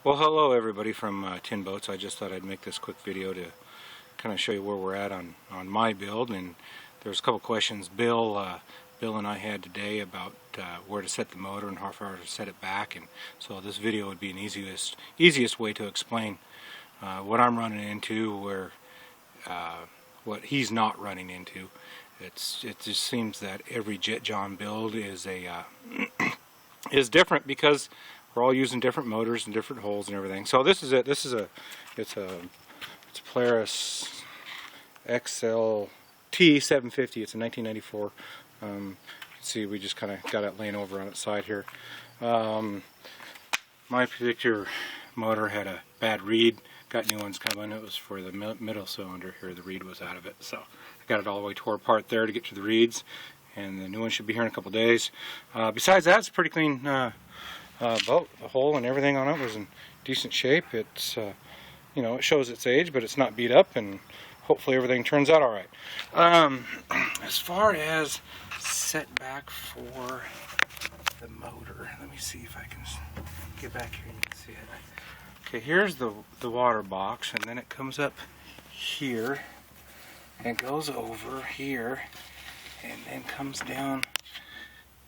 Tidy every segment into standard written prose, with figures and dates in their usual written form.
Well, hello everybody from Tin Boats. I just thought I'd make this quick video to kind of show you where we're at on my build. And there's a couple questions Bill and I had today about where to set the motor and how far to set it back. And so this video would be an easiest way to explain what I'm running into, what he's not running into. It just seems that every JetJohn build is is different because we're all using different motors and different holes and everything. So this is it. It's a Polaris XLT 750. It's a 1994. You can see we just kind of got it laying over on its side here. My particular motor had a bad reed. Got new ones coming. It was for the middle cylinder here. The reed was out of it, so I got it all the way tore apart there to get to the reeds, and the new one should be here in a couple days. Besides that, it's a pretty clean boat. The hull and everything on it was in decent shape. It's you know, it shows its age, but it's not beat up, and hopefully everything turns out all right. As far as setback for the motor, let me see if I can get back here and you can see it. Okay, here's the water box, and then it comes up here and goes over here and then comes down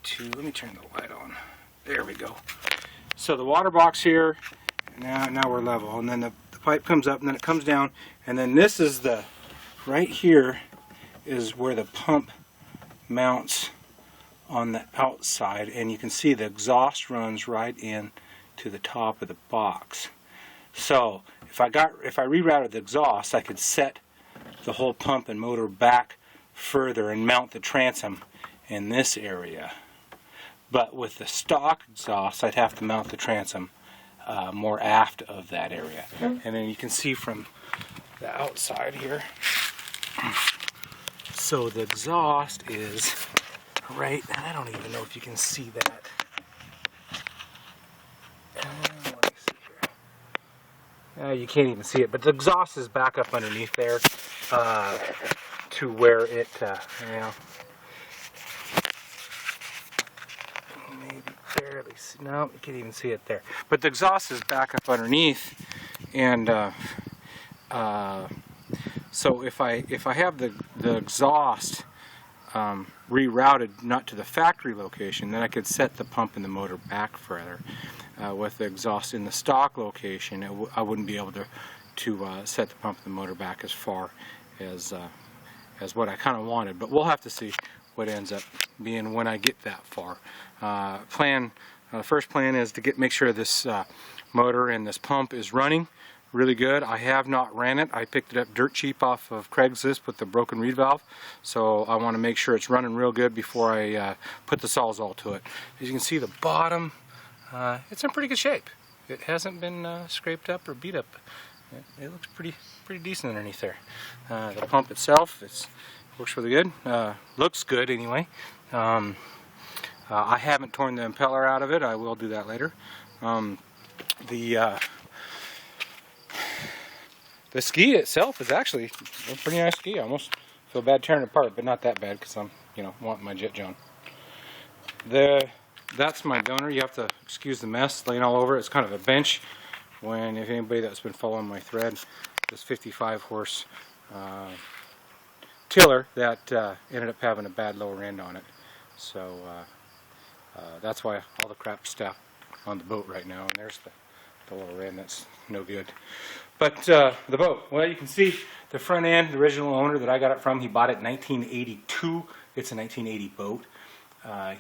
to, let me turn the light on. There we go. So the water box here, now we're level, and then the pipe comes up, and then it comes down, and then this is the, right here is where the pump mounts on the outside, and you can see the exhaust runs right in to the top of the box. So if I rerouted the exhaust, I could set the whole pump and motor back further and mount the transom in this area. But with the stock exhaust, I'd have to mount the transom more aft of that area. And then you can see from the outside here. So the exhaust is right, I don't even know if you can see that. Let me see here. You can't even see it, but the exhaust is back up underneath there to where it, you know, barely see. No, you can't even see it there. But the exhaust is back up underneath, and so if I have the exhaust rerouted not to the factory location, then I could set the pump and the motor back further. With the exhaust in the stock location, I wouldn't be able to set the pump and the motor back as far as what I kind of wanted. But we'll have to see what ends up being when I get that far. First plan is to make sure this motor and this pump is running really good. I have not ran it. I picked it up dirt cheap off of Craigslist with the broken reed valve, so I want to make sure it's running real good before I put the Sawzall to it. As you can see, the bottom, it's in pretty good shape. It hasn't been scraped up or beat up. It looks pretty decent underneath there. The pump itself, works really good. Looks good anyway. I haven't torn the impeller out of it. I will do that later. The ski itself is actually a pretty nice ski. I almost feel bad tearing it apart, but not that bad because I'm, you know, wanting my JetJohn. That's my donor. You have to excuse the mess laying all over. It's kind of a bench. If anybody that's been following my thread, this 55 horse tiller that ended up having a bad lower end on it. So that's why all the crap stuff on the boat right now, and there's the lower end that's no good. But the boat, well, you can see the front end. The original owner that I got it from, he bought it in 1982. It's a 1980 boat.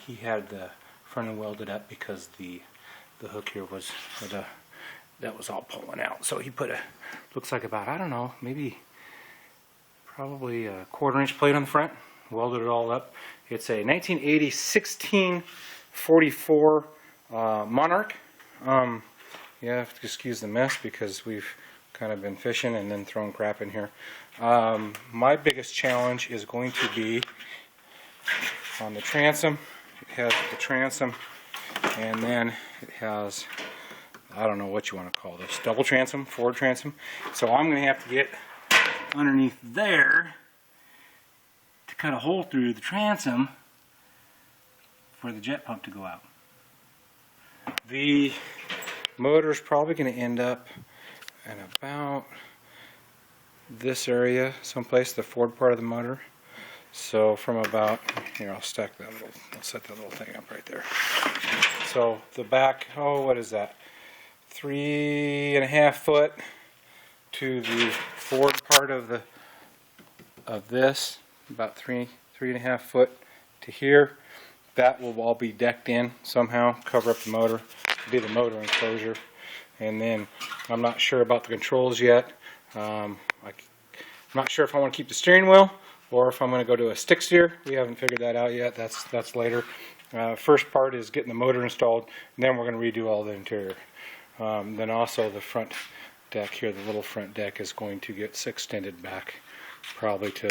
He had the front end welded up because the hook here was that was all pulling out. So he put looks like about, I don't know, probably a 1/4 inch plate on the front, welded it all up. It's a 1980 1644 Monarch. You have to excuse the mess because we've kind of been fishing and then throwing crap in here. My biggest challenge is going to be on the transom. It has the transom, and then it has, I don't know what you want to call this, double transom, forward transom. So I'm going to have to get underneath there to cut a hole through the transom for the jet pump to go out. The Motor's probably going to end up in about this area someplace, the forward part of the motor. So from about here, I'll set that little thing up right there. So the back, what is that? 3.5 foot to the forward part of this, about 3.5 foot to here. That will all be decked in somehow, cover up the motor, be the motor enclosure. And then I'm not sure about the controls yet. I'm not sure if I want to keep the steering wheel or if I'm going to go to a stick steer. We haven't figured that out yet. That's later. First part is getting the motor installed, and then we're going to redo all the interior. Then also the front deck here, the little front deck, is going to get extended back probably to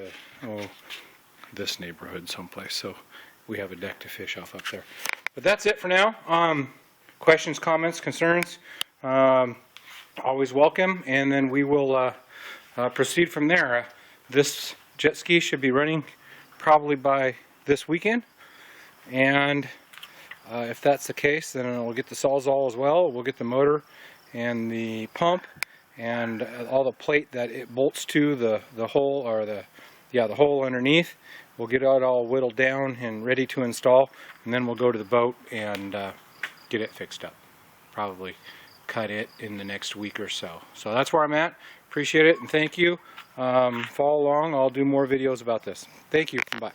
this neighborhood someplace. So we have a deck to fish off up there. But that's it for now. Questions, comments, concerns, always welcome, and then we will proceed from there. This jet ski should be running probably by this weekend, and if that's the case, then we'll get the Sawzall as well. We'll get the motor and the pump and all the plate that it bolts to, the hole, or the hole underneath. We'll get it all whittled down and ready to install, and then we'll go to the boat and get it fixed up. Probably cut it in the next week or so. So that's where I'm at. Appreciate it, and thank you. Follow along. I'll do more videos about this. Thank you. Bye.